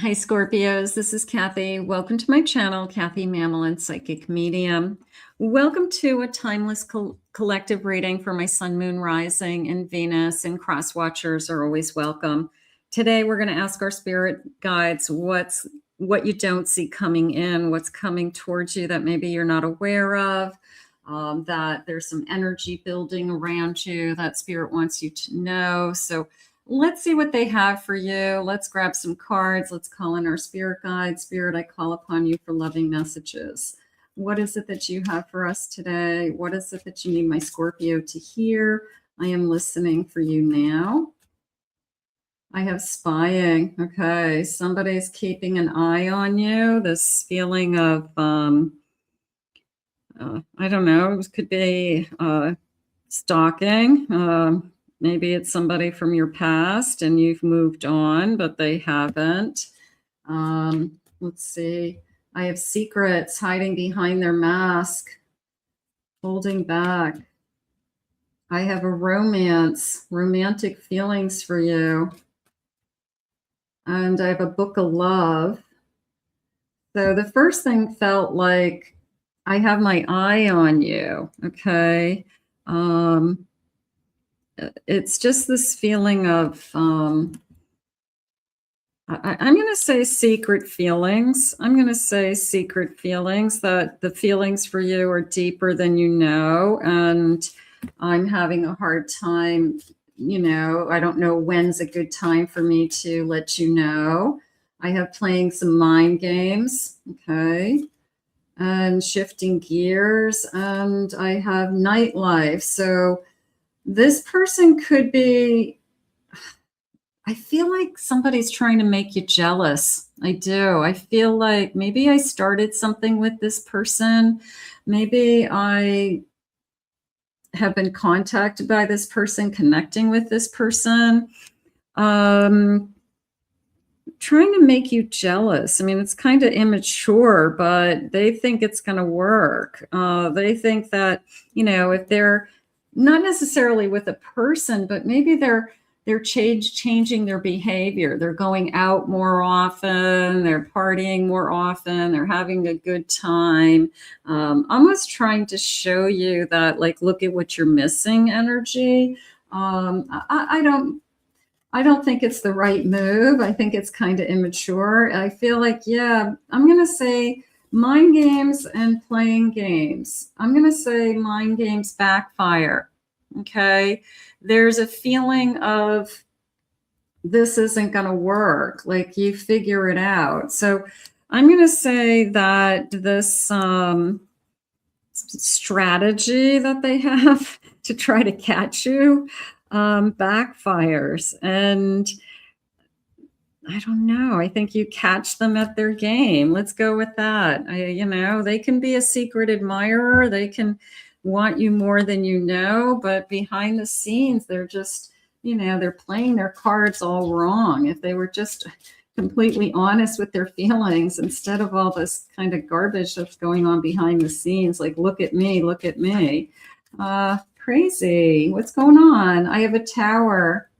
Hi, Scorpios. This is Kathy. Welcome to my channel, Kathy Mamolen, Psychic Medium. Welcome to a timeless collective reading for my Sun, Moon, Rising, and Venus, and cross watchers are always welcome. Today, we're going to ask our spirit guides what you don't see coming in, what's coming towards you that maybe you're not aware of, that there's some energy building around you that spirit wants you to know. So let's see what they have for you. Let's grab some cards. Let's call in our spirit guide. Spirit, I call upon you for loving messages. What is it that you have for us today? What is it that you need my Scorpio to hear? I am listening for you now. I have spying. Okay, somebody's keeping an eye on you. This feeling of, I don't know, it could be stalking. Maybe it's somebody from your past and you've moved on, but they haven't. Let's see. I have secrets hiding behind their mask, holding back. I have a romantic feelings for you. And I have a book of love. So the first thing felt like I have my eye on you, okay? It's just this feeling of, I'm going to say secret feelings. I'm going to say secret feelings, that the feelings for you are deeper than you know. And I'm having a hard time, I don't know when's a good time for me to let you know. I have playing some mind games, okay? And shifting gears. And I have nightlife. So this person could be, I feel like somebody's trying to make you jealous. I do. I feel like maybe I started something with this person. Maybe I have been contacted by this person, connecting with this person, trying to make you jealous. I mean, it's kind of immature, but they think it's going to work. They think that, if they're not necessarily with a person, but maybe they're changing their behavior. They're going out more often, they're partying more often, they're having a good time. Almost trying to show you that, like, look at what you're missing energy. I don't think it's the right move. I think it's kind of immature. I feel like, yeah, I'm going to say mind games and playing games. I'm going to say mind games backfire. Okay. There's a feeling of this isn't going to work. Like, you figure it out. So I'm going to say that this strategy that they have to try to catch you backfires. And I don't know. I think you catch them at their game. Let's go with that. They can be a secret admirer. They can want you more than you know, but behind the scenes, they're just, they're playing their cards all wrong. If they were just completely honest with their feelings, instead of all this kind of garbage that's going on behind the scenes, like, look at me, look at me. Crazy. What's going on? I have a Tower.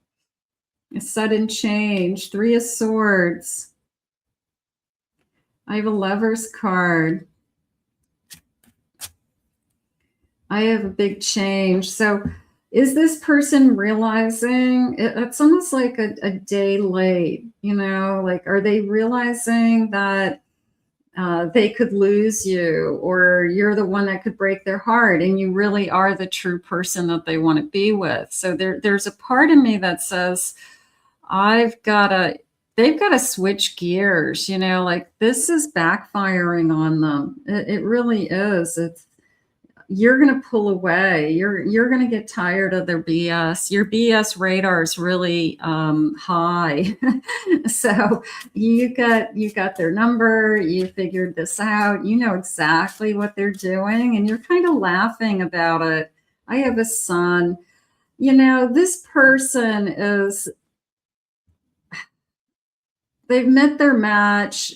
A sudden change. 3 of Swords. I have a Lover's card. I have a big change. So is this person realizing, it's almost like a day late, like, are they realizing that they could lose you, or you're the one that could break their heart and you really are the true person that they want to be with? So there's a part of me that says, they've got to switch gears, like, this is backfiring on them. It really is. You're going to pull away. You're going to get tired of their BS. Your BS radar is really high. So you got their number. You figured this out. You know exactly what they're doing, and you're kind of laughing about it. I have a Sun. This person they've met their match.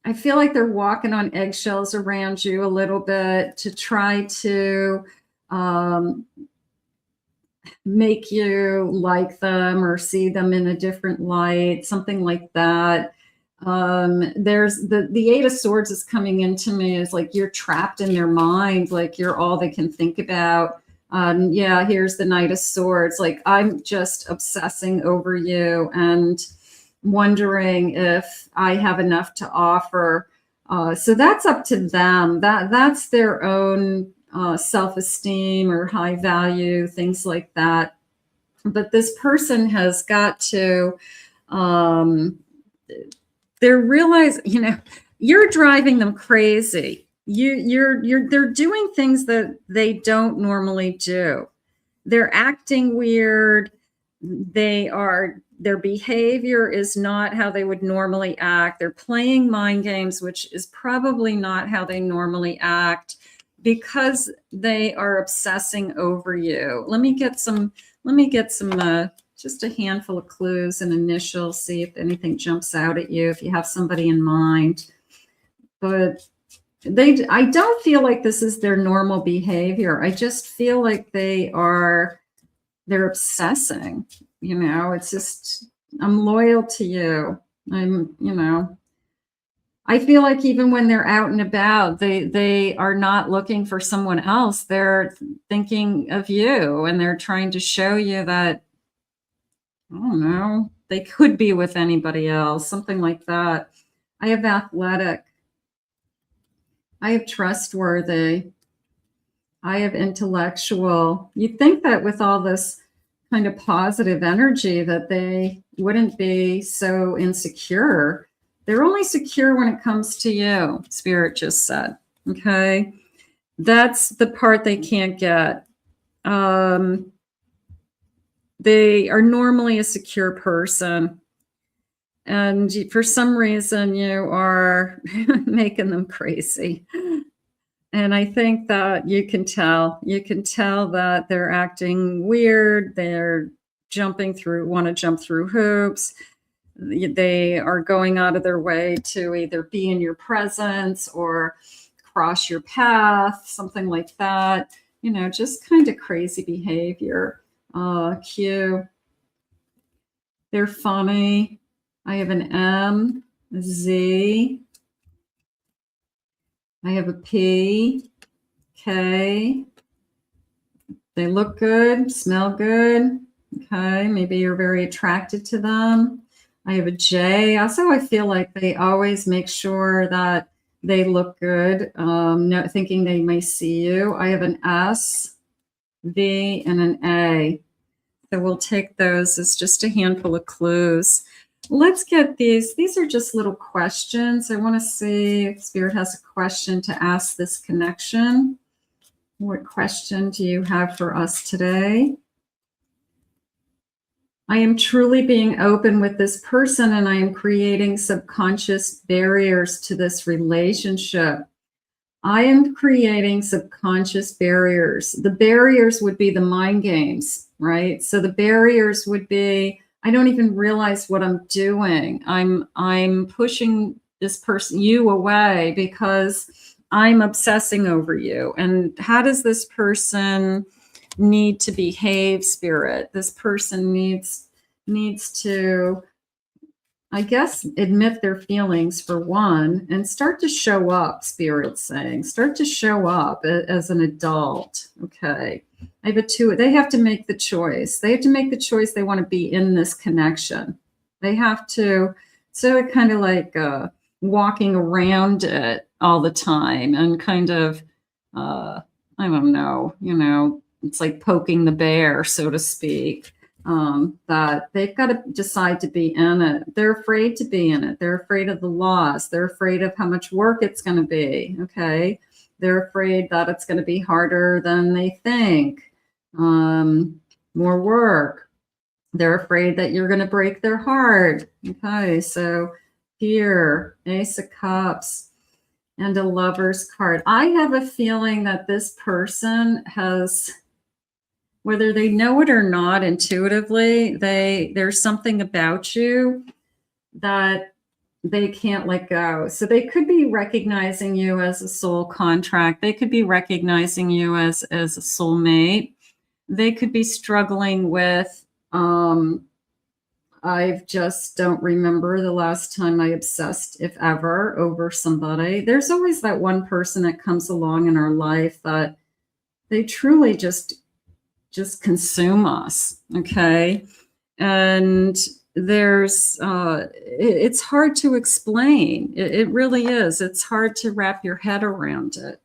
I feel like they're walking on eggshells around you a little bit to try to make you like them or see them in a different light, something like that. There's the Eight of Swords is coming into me is like you're trapped in their mind, like you're all they can think about. Yeah, here's the Knight of Swords. Like I'm just obsessing over you and wondering if I have enough to offer. So that's up to them. That's their own self-esteem or high value, things like that. But this person has got to, they're realizing, you know, you're driving them crazy. They're doing things that they don't normally do. They're acting weird. Their behavior is not how they would normally act. They're playing mind games, which is probably not how they normally act because they are obsessing over you. Let me get some just a handful of clues and initials, see if anything jumps out at you, if you have somebody in mind. But I don't feel like this is their normal behavior. I just feel like they're obsessing. You know, it's just, I'm loyal to you. I feel like even when they're out and about, they are not looking for someone else. They're thinking of you and they're trying to show you that, I don't know, they could be with anybody else, something like that. I have athletic. I have trustworthy. I have intellectual. You'd think that with all this kind of positive energy that they wouldn't be so insecure. They're only secure when it comes to you, Spirit just said. Okay. That's the part they can't get. They are normally a secure person. And for some reason, you are making them crazy. And I think that you can tell that they're acting weird. They're want to jump through hoops. They are going out of their way to either be in your presence or cross your path, something like that. You know, just kind of crazy behavior. Q. They're funny. I have an M, a Z. I have a P, K. They look good, smell good. Okay, maybe you're very attracted to them. I have a J. Also, I feel like they always make sure that they look good, thinking they may see you. I have an S, V, and an A. So we'll take those as just a handful of clues. Let's get these. These are just little questions. I want to see if Spirit has a question to ask this connection. What question do you have for us today? I am truly being open with this person and I am creating subconscious barriers to this relationship. I am creating subconscious barriers. The barriers would be the mind games, right? So the barriers would be, I don't even realize what I'm doing. I'm pushing you away because I'm obsessing over you. And how does this person need to behave, Spirit? This person needs to, I guess, admit their feelings for one and start to show up, Spirit's saying. Start to show up as an adult. Okay. I have a 2. They have to make the choice. They have to make the choice they want to be in this connection. They have to, so it kind of like walking around it all the time and kind of, I don't know, it's like poking the bear, so to speak. That they've got to decide to be in it. They're afraid to be in it. They're afraid of the loss. They're afraid of how much work it's going to be. Okay. They're afraid that it's going to be harder than they think. More work. They're afraid that you're going to break their heart. Okay. So here, Ace of Cups and a Lover's card. I have a feeling that this person has, whether they know it or not intuitively, there's something about you that they can't let go. So they could be recognizing you as a soul contract. They could be recognizing you as a soulmate. they could be struggling with, I just don't remember the last time I obsessed, if ever, over somebody. There's always that one person that comes along in our life that they truly just consume us, okay? And there's it's hard to explain. It really is. It's hard to wrap your head around it.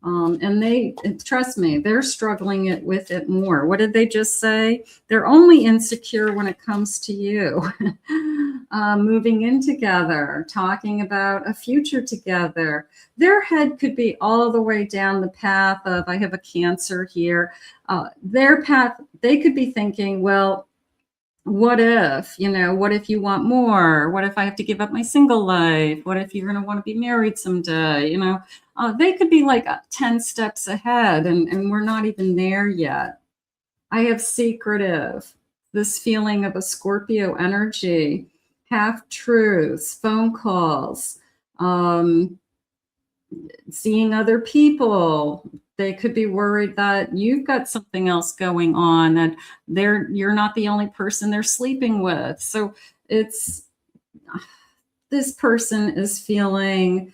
And trust me, they're struggling with it more. What did they just say? They're only insecure when it comes to you. Moving in together, talking about a future together. Their head could be all the way down the path of, I have a Cancer here. Their path, they could be thinking, well, what if, what if you want more? What if I have to give up my single life? What if you're going to want to be married someday? They could be like 10 steps ahead, and we're not even there yet. I have secretive, this feeling of a Scorpio energy, half truths, phone calls, seeing other people. They could be worried that you've got something else going on, that you're not the only person they're sleeping with. So this person is feeling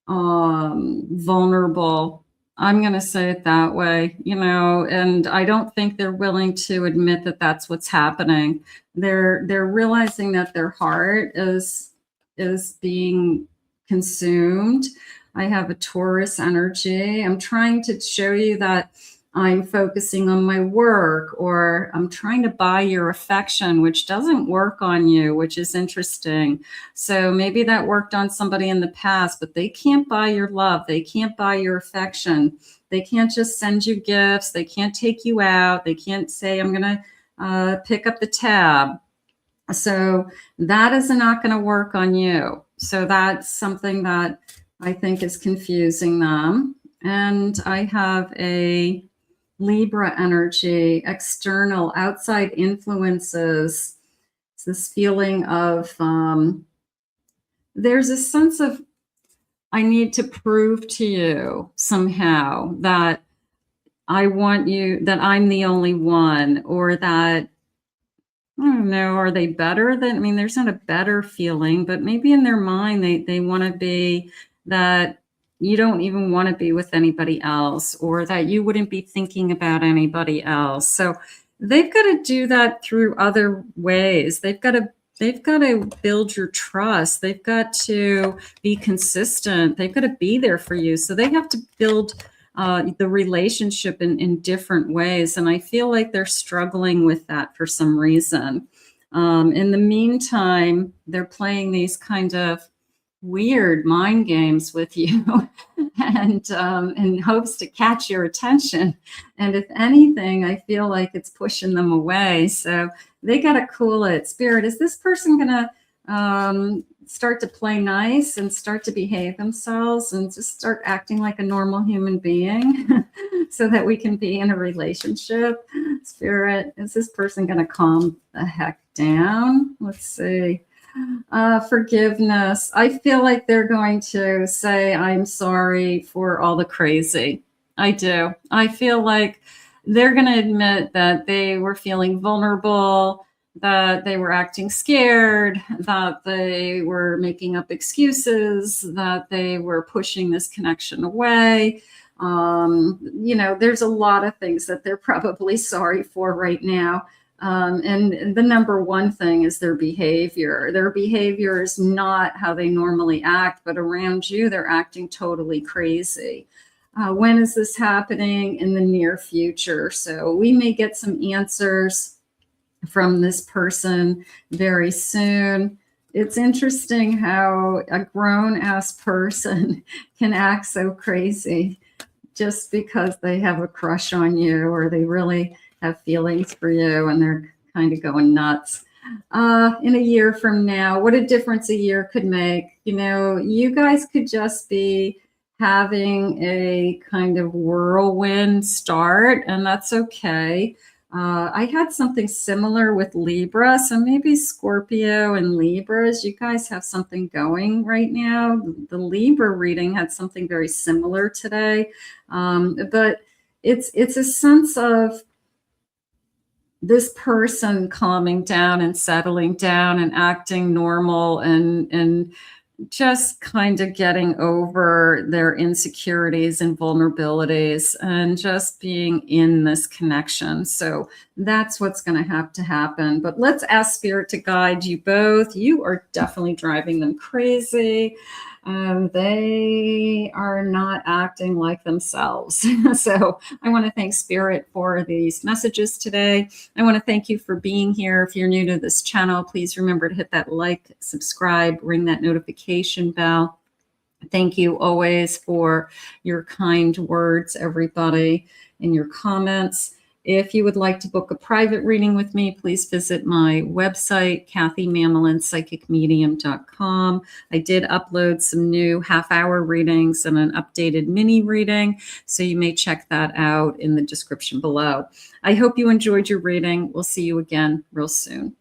vulnerable. I'm going to say it that way, and I don't think they're willing to admit that that's what's happening. They're realizing that their heart is being consumed. I have a Taurus energy. I'm trying to show you that I'm focusing on my work, or I'm trying to buy your affection, which doesn't work on you, which is interesting. So maybe that worked on somebody in the past, but they can't buy your love. They can't buy your affection. They can't just send you gifts. They can't take you out. They can't say, I'm going to pick up the tab. So that is not going to work on you. So that's something that I think is confusing them. And I have a Libra energy, external, outside influences. It's this feeling of, there's a sense of, I need to prove to you somehow that I want you, that I'm the only one, or that, I don't know, are they better than, there's not a better feeling, but maybe in their mind, they want to be that you don't even want to be with anybody else, or that you wouldn't be thinking about anybody else. So they've got to do that through other ways. They've got to build your trust. They've got to be consistent. They've got to be there for you. So they have to build the relationship in different ways. And I feel like they're struggling with that for some reason. In the meantime, they're playing these kind of weird mind games with you and in hopes to catch your attention. And if anything, I feel like it's pushing them away. So they got to cool it. Spirit, is this person going to start to play nice and start to behave themselves and just start acting like a normal human being so that we can be in a relationship? Spirit, is this person going to calm the heck down? Let's see. Forgiveness. I feel like they're going to say, I'm sorry for all the crazy. I do. I feel like they're going to admit that they were feeling vulnerable, that they were acting scared, that they were making up excuses, that they were pushing this connection away. There's a lot of things that they're probably sorry for right now. And the number one thing is their behavior. Their behavior is not how they normally act, but around you, they're acting totally crazy. When is this happening? In the near future. So we may get some answers from this person very soon. It's interesting how a grown-ass person can act so crazy just because they have a crush on you, or they really have feelings for you and they're kind of going nuts. In a year from now, what a difference a year could make. You guys could just be having a kind of whirlwind start, and that's okay. I had something similar with Libra, so maybe Scorpio and Libras, you guys have something going right now. The Libra reading had something very similar today, but it's a sense of this person calming down and settling down and acting normal and just kind of getting over their insecurities and vulnerabilities and just being in this connection. So that's what's going to have to happen. But let's ask Spirit to guide you both. You are definitely driving them crazy. They are not acting like themselves. So I want to thank Spirit for these messages today. I want to thank you for being here. If you're new to this channel, please remember to hit that like, subscribe, ring that notification bell. Thank you always for your kind words, everybody, and your comments. If you would like to book a private reading with me, please visit my website, KathyMamolenPsychicMedium.com. I did upload some new half-hour readings and an updated mini reading, so you may check that out in the description below. I hope you enjoyed your reading. We'll see you again real soon.